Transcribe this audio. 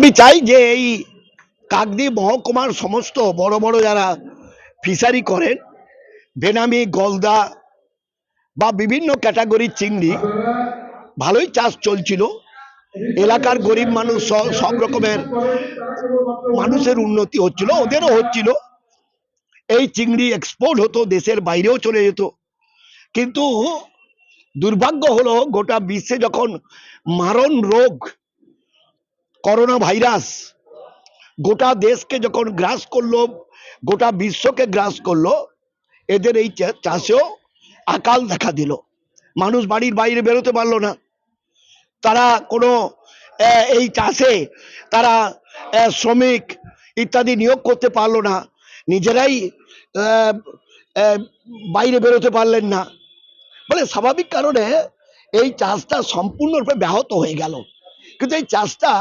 আমি চাই যে এই কাকদ্বীপ মহকুমার সমস্ত বড় বড় যারা ফিশারি করেন, বেনামি, গলদা বা বিভিন্ন ক্যাটাগরির চিংড়ি, ভালোই চাষ চলছিল। এলাকার গরিব মানুষ সব রকমের মানুষের উন্নতি হচ্ছিল, ওদেরও হচ্ছিল। এই চিংড়ি এক্সপোর্ট হতো, দেশের বাইরেও চলে যেত। কিন্তু দুর্ভাগ্য হলো, গোটা বিশ্বে যখন মারণ রোগ করোনা ভাইরাস গোটা দেশকে যখন গ্রাস করলো, গোটা বিশ্বকে গ্রাস করলো, এদের এই চাষেও আকাল দেখা দিল। মানুষ বাড়ির বাইরে বেরোতে পারলো না। তারা কোনো এই চাষে তারা শ্রমিক ইত্যাদি নিয়োগ করতে পারলো না, নিজেরাই বাইরে বেরোতে পারলেন না। বলে স্বাভাবিক কারণে এই চাষটা সম্পূর্ণরূপে ব্যাহত হয়ে গেল। কিন্তু এই চাষটা